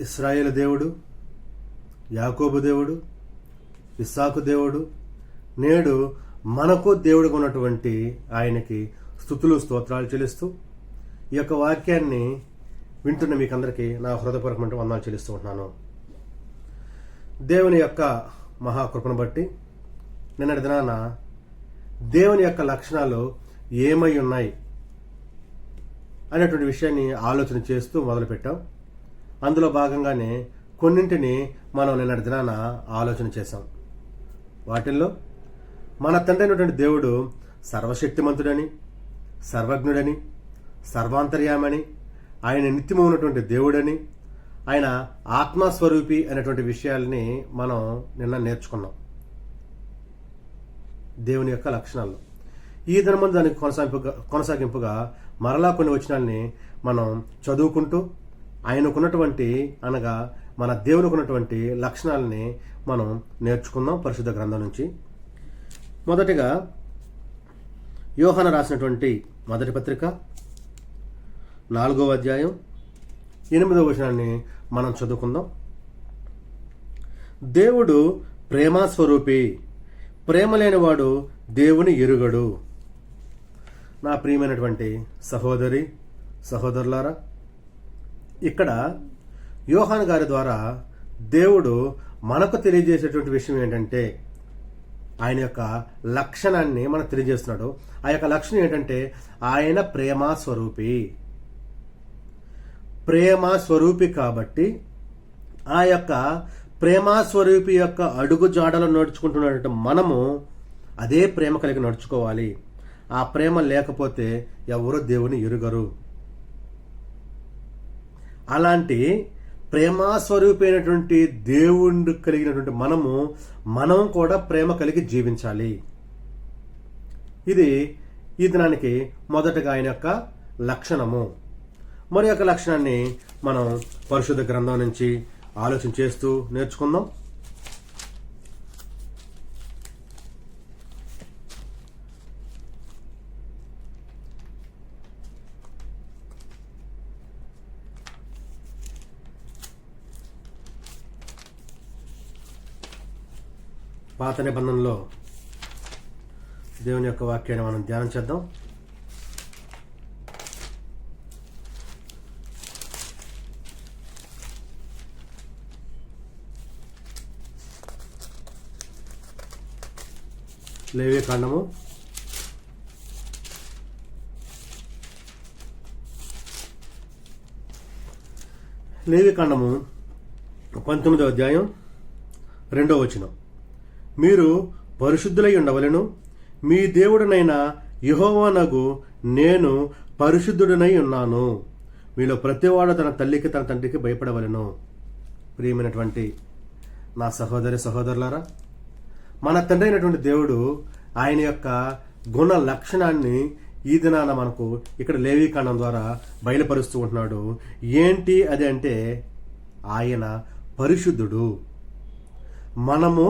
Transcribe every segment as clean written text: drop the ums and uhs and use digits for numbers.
ఇశ్రాయేలు దేవుడు, యాకోబు దేవుడు, ఇస్సాకు దేవుడు, నేడు మనకు దేవుడుగా ఉన్నటువంటి ఆయనకి స్తుతులు స్తోత్రాలు చెల్లిస్తూ ఈ యొక్క వాక్యాన్ని వింటున్న మీకందరికీ నా హృదయపూర్వకమైన వందనాలు చెల్లిస్తూ ఉంటున్నాను. దేవుని యొక్క మహాకృపను బట్టి నిన్నటి దినాన దేవుని యొక్క లక్షణాలు ఏమై ఉన్నాయి అనేటువంటి విషయాన్ని ఆలోచన చేస్తూ మొదలుపెట్టాం. అందులో భాగంగానే కొన్నింటిని మనం నిన్నటి దినాన ఆలోచన చేశాం. వాటిల్లో మన తండ్రి అయినటువంటి దేవుడు సర్వశక్తిమంతుడని, సర్వజ్ఞుడని, సర్వాంతర్యామని, ఆయన నిత్యము ఉన్నటువంటి దేవుడని, ఆయన ఆత్మస్వరూపి అనేటువంటి విషయాల్ని మనం నిన్న నేర్చుకున్నాం. దేవుని యొక్క లక్షణాలు ఈ దినమందు దానికి కొనసాగింపుగా మరలా కొన్ని వచనాల్ని మనం చదువుకుంటూ ఆయనకున్నటువంటి అనగా మన దేవునికి ఉన్నటువంటి లక్షణాలని మనం నేర్చుకుందాం పరిశుద్ధ గ్రంథం నుంచి. మొదటిగా యోహాను రాసినటువంటి మొదటి పత్రిక 4వ అధ్యాయం 8వ వచనాన్ని మనం చదువుకుందాం. దేవుడు ప్రేమస్వరూపి, ప్రేమ లేనివాడు దేవుని ఎరుగడు. నా ప్రియమైనటువంటి సహోదరి సహోదరులారా, ఇక్కడ యోహాను గారి ద్వారా దేవుడు మనకు తెలియజేసేటువంటి విషయం ఏంటంటే ఆయన యొక్క లక్షణాన్ని మనకు తెలియజేస్తున్నాడు. ఆ యొక్క లక్షణం ఏంటంటే ఆయన ప్రేమస్వరూపి. ప్రేమస్వరూపి కాబట్టి ఆ యొక్క ప్రేమస్వరూపి యొక్క అడుగు జాడలో నడుచుకుంటున్నటువంటి మనము అదే ప్రేమ కలిగి నడుచుకోవాలి. ఆ ప్రేమ లేకపోతే ఎవరు దేవుని ఎరుగరు. అలాంటి ప్రేమస్వరూపి అయినటువంటి దేవుడు కలిగినటువంటి మనం కూడా ప్రేమ కలిగి జీవించాలి. ఇది ఈ దినానికి మొదటగా ఆయన యొక్క లక్షణము. మరి యొక్క లక్షణాన్ని మనం పరిశుద్ధ గ్రంథం నుంచి ఆలోచన చేస్తూ నేర్చుకుందాం. పాత నిబంధనలో దేవుని యొక్క వాక్యాన్ని మనం ధ్యానం చేద్దాం. లేవియకాండము 19వ అధ్యాయం 2వ వచనం. మీరు పరిశుద్ధులై ఉండవలెను, మీ దేవుడనైన యెహోవానగు నేను పరిశుద్ధుడనై ఉన్నాను. మీలో ప్రతివాడు తన తల్లికి తన తండ్రికి భయపడవలెను. ప్రియమైనటువంటి నా సహోదరి సహోదరులారా, మన తండ్రి అయినటువంటి దేవుడు ఆయన యొక్క గుణ లక్షణాన్ని ఈ దినాన మనకు ఇక్కడ లేవీకాండం ద్వారా బయలుపరుస్తూ ఉంటున్నాడు. ఏంటి అది అంటే ఆయన పరిశుద్ధుడు. మనము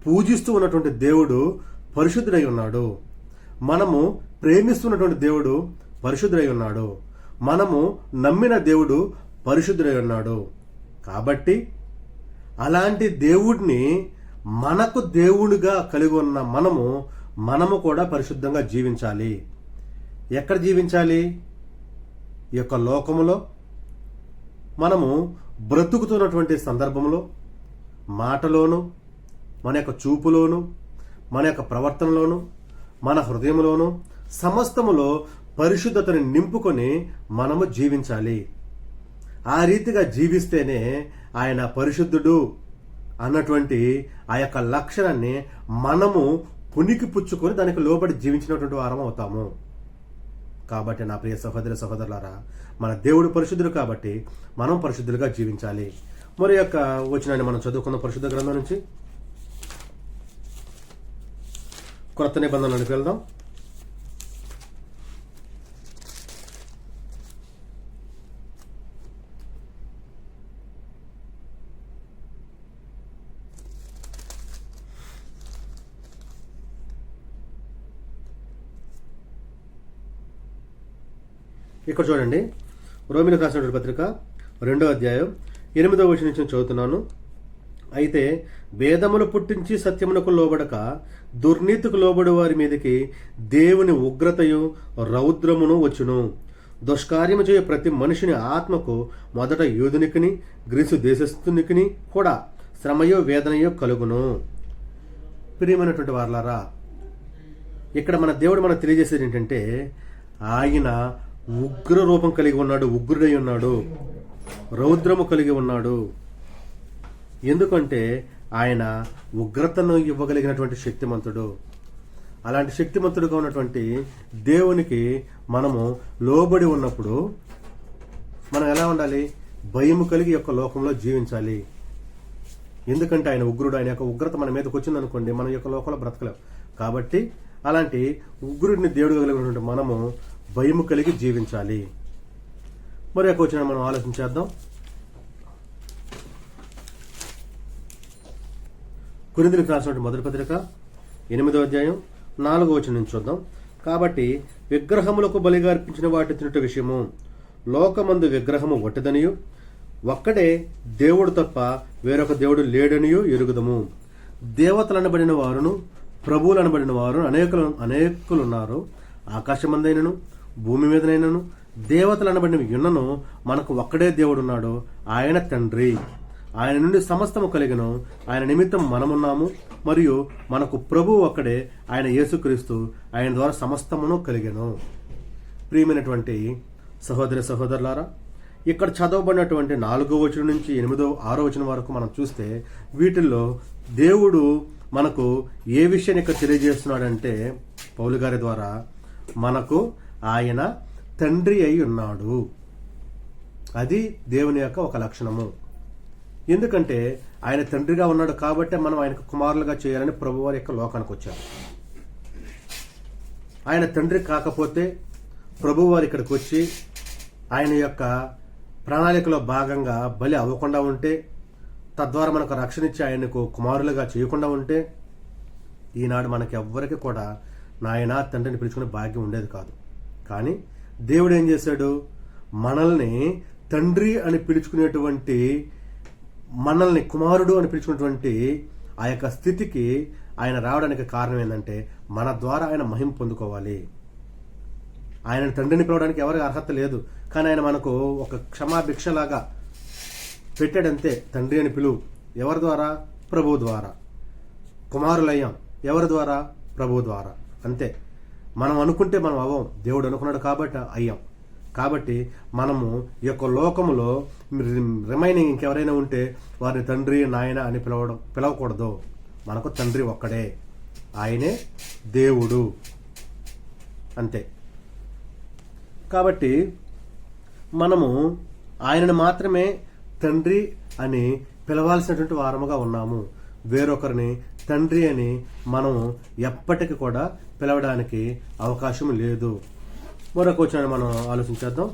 పూజిస్తూ ఉన్నటువంటి దేవుడు పరిశుద్ధుడై ఉన్నాడు. మనము ప్రేమిస్తున్నటువంటి దేవుడు పరిశుద్ధుడై ఉన్నాడు. మనము నమ్మిన దేవుడు పరిశుద్ధుడై ఉన్నాడు. కాబట్టి అలాంటి దేవుడిని మనకు దేవుడిగా కలిగి ఉన్న మనము కూడా పరిశుద్ధంగా జీవించాలి. ఎక్కడ జీవించాలి? ఈ యొక్క లోకములో మనము బ్రతుకుతున్నటువంటి సందర్భంలో, మాటలోను, మన యొక్క చూపులోను, మన యొక్క ప్రవర్తనలోను, మన హృదయంలోను, సమస్తములో పరిశుద్ధతను నింపుకొని మనము జీవించాలి. ఆ రీతిగా జీవిస్తేనే ఆయన పరిశుద్ధుడు అన్నటువంటి ఆ యొక్క లక్షణాన్ని మనము పునికి పుచ్చుకొని దానికి లోబడి జీవించినటువంటి వారం అవుతాము. కాబట్టి నా ప్రియ సహోదరి సహోదరులారా, మన దేవుడు పరిశుద్ధుడు కాబట్టి మనం పరిశుద్ధులుగా జీవించాలి. మరి యొక్క వచనాన్ని మనం చదువుకున్న పరిశుద్ధ గ్రంథం నుంచి క్రొత్త నిబంధనలోకి వెళ్దాం. ఇక్కడ చూడండి, రోమిలకు రాసినటువంటి పత్రిక 2వ అధ్యాయం 8వ వచనం నుంచి చదువుతున్నాను. అయితే భేదములు పుట్టించి సత్యమునకు లోబడక దుర్నీతికి లోబడి వారి మీదకి దేవుని ఉగ్రతయు రౌద్రమును వచ్చును. దుష్కార్యము చేయ ప్రతి మనిషిని ఆత్మకు మొదట యూదునికిని గ్రీసు దేశస్థునికిని కూడా శ్రమయో వేదనయో కలుగును. ప్రియమైనటువంటి వారలారా, ఇక్కడ మన దేవుడు మనకు తెలియజేసేది ఏంటంటే ఆయన ఉగ్ర రూపం కలిగి ఉన్నాడు, ఉగ్రుడై ఉన్నాడు, రౌద్రము కలిగి ఉన్నాడు. ఎందుకంటే ఆయన ఉగ్రతను ఇవ్వగలిగినటువంటి శక్తిమంతుడు. అలాంటి శక్తిమంతుడుగా ఉన్నటువంటి దేవునికి మనము లోబడి ఉన్నప్పుడు మనం ఎలా ఉండాలి? భయము కలిగి యొక్క లోకంలో జీవించాలి. ఎందుకంటే ఆయన ఉగ్రుడు. ఆయన యొక్క ఉగ్రత మన మీదకి వచ్చిందనుకోండి, మన యొక్క లోకంలో బ్రతకలేం. కాబట్టి అలాంటి ఉగ్రుడిని దేవుడు కలిగినటువంటి మనము భయము కలిగి జీవించాలి. మరి యొక్క వచ్చిన మనం ఆలోచించేద్దాం. కొరింథీయులకు రాసినటువంటి మొదటి పత్రిక 8వ అధ్యాయం 4వ వచనం నుంచి చూద్దాం. కాబట్టి విగ్రహములకు బలిగా అర్పించిన వాటి తినుట విషయము లోకమందు విగ్రహము ఒట్టిదనియు ఒక్కడే దేవుడు తప్ప వేరొక దేవుడు లేడనియు ఎరుగుదము. దేవతలు అనబడిన వారును ప్రభువులు అనబడిన వారు అనేకులున్నారు. ఆకాశమందైనను భూమి మీదనైనను దేవతలు అనబడినవి యున్నను మనకు ఒక్కడే దేవుడున్నాడు, ఆయన తండ్రి. ఆయన నుండి సమస్తము కలిగను, ఆయన నిమిత్తం మనమున్నాము. మరియు మనకు ప్రభువు ఒక్కడే, ఆయన యేసుక్రీస్తు. ఆయన ద్వారా సమస్తమును కలిగెను. ప్రియమైనటువంటి సహోదరి సహోదరులారా, ఇక్కడ చదవబడినటువంటి 4వ వచనం నుంచి 8వ 6వ వచనం వరకు మనం చూస్తే వీటిల్లో దేవుడు మనకు ఏ విషయాన్ని ఇక్కడ తెలియజేస్తున్నాడంటే పౌలు గారి ద్వారా మనకు ఆయన తండ్రి అయి ఉన్నాడు. అది దేవుని యొక్క ఒక లక్షణము. ఎందుకంటే ఆయన తండ్రిగా ఉన్నాడు కాబట్టి మనం ఆయనకు కుమారులుగా చేయాలని ప్రభువారి యొక్క లోకానికి వచ్చారు. ఆయన తండ్రి కాకపోతే ప్రభువారు ఇక్కడికి వచ్చి ఆయన యొక్క ప్రణాళికలో భాగంగా బలి అవ్వకుండా ఉంటే, తద్వారా మనకు రక్షణ ఇచ్చి ఆయనకు కుమారులుగా చేయకుండా ఉంటే ఈనాడు మనకి ఎవ్వరికి కూడా నాయన తండ్రిని పిలుచుకునే భాగ్యం ఉండేది కాదు. కానీ దేవుడు ఏం చేశాడు? మనల్ని తండ్రి అని పిలుచుకునేటువంటి, మనల్ని కుమారుడు అని పిలుచుకున్నటువంటి ఆ యొక్క స్థితికి ఆయన రావడానికి కారణం ఏంటంటే మన ద్వారా ఆయన మహిమ పొందుకోవాలి. ఆయన తండ్రిని పిలవడానికి ఎవరికి అర్హత లేదు, కానీ ఆయన మనకు ఒక క్షమాభిక్షలాగా పెట్టాడంతే. తండ్రి అని పిలువు. ఎవరి ద్వారా? ప్రభువు ద్వారా. కుమారులయ్యాం ఎవరి ద్వారా? ప్రభువు ద్వారా. అంతే. మనం అనుకుంటే మనం అవ్వం, దేవుడు అనుకున్నాడు కాబట్టి అయ్యాం. కాబట్టి మనము ఈ యొక్క లోకములో రిమైనింగ్ ఇంకెవరైనా ఉంటే వారిని తండ్రి నాయన అని పిలవకూడదు. మనకు తండ్రి ఒక్కడే, ఆయనే దేవుడు, అంతే. కాబట్టి మనము ఆయనను మాత్రమే తండ్రి అని పిలవాల్సినటువంటి వారముగా ఉన్నాము. వేరొకరిని తండ్రి అని మనము ఎప్పటికీ కూడా పిలవడానికి అవకాశం లేదు. మరొక వచనాన్ని మనం ఆలోచించేద్దాం.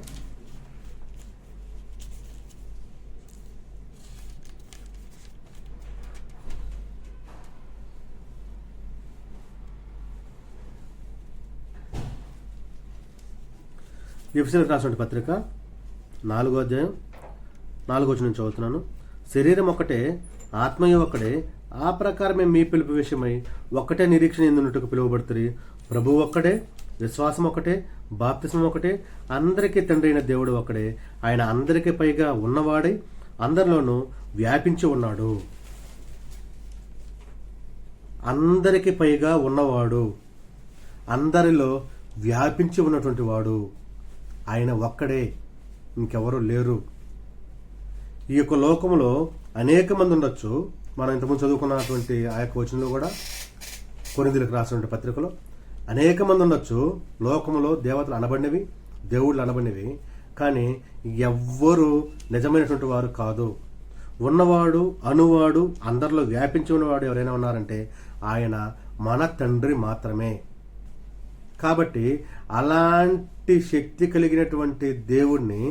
ఎఫెసీయులకు రాసిన పత్రిక 4వ అధ్యాయం 4వ వచనం చదువుతున్నాను. శరీరం ఒకటే, ఆత్మయు ఒకటే, ఆ ప్రకారమే మీ పిలుపు విషయమై ఒక్కటే నిరీక్షణ ఎందున్నట్టుకు పిలువబడుతుంది. ప్రభువు ఒక్కడే, విశ్వాసం ఒకటే, బాప్తిస్మం ఒకటే, అందరికీ తండ్రి అయిన దేవుడు ఒకడే. ఆయన అందరికీ పైగా ఉన్నవాడై అందరిలోనూ వ్యాపించి ఉన్నాడు. అందరికీ పైగా ఉన్నవాడు, అందరిలో వ్యాపించి ఉన్నటువంటి వాడు ఆయన ఒక్కడే, ఇంకెవరూ లేరు. ఈ యొక్క లోకంలో అనేక మంది ఉండొచ్చు. మనం ఇంతకుముందు చదువుకున్నటువంటి ఆ యొక్క వచనంలో కూడా కొరింథీయులకు రాసినటువంటి పత్రికలో అనేక మంది ఉండొచ్చు. లోకములో దేవతలు అనబడినవి, దేవుళ్ళు అనబడినవి, కానీ ఎవ్వరూ నిజమైనటువంటి వారు కాదు. ఉన్నవాడు, అనువాడు, అందరిలో వ్యాపించి ఉన్నవాడు ఎవరైనా ఉన్నారంటే ఆయన మన తండ్రి మాత్రమే. కాబట్టి అలాంటి శక్తి కలిగినటువంటి దేవుడిని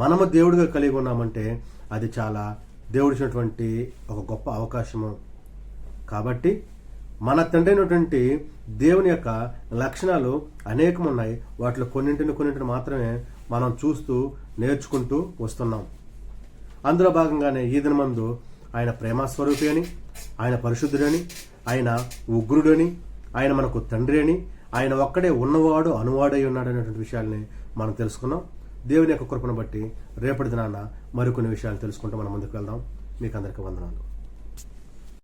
మనము దేవుడిగా కలిగి ఉన్నామంటే అది చాలా దేవుడిచ్చినటువంటి ఒక గొప్ప అవకాశము. కాబట్టి మన తండ్రి అయినటువంటి దేవుని యొక్క లక్షణాలు అనేకం ఉన్నాయి. వాటిలో కొన్నింటిని మాత్రమే మనం చూస్తూ నేర్చుకుంటూ వస్తున్నాం. అందులో భాగంగానే ఈ దినమందు ఆయన ప్రేమస్వరూపి అని, ఆయన పరిశుద్ధుడని, ఆయన ఉగ్రుడని, ఆయన మనకు తండ్రి అని, ఆయన ఒక్కడే ఉన్నవాడు అనువాడై ఉన్నాడు అనేటువంటి విషయాల్ని మనం తెలుసుకున్నాం. దేవుని యొక్క కృపను బట్టి రేపటి దినాన మరికొన్ని విషయాలు తెలుసుకుంటూ మనం ముందుకు వెళ్దాం. మీకు అందరికీ వందనాలు.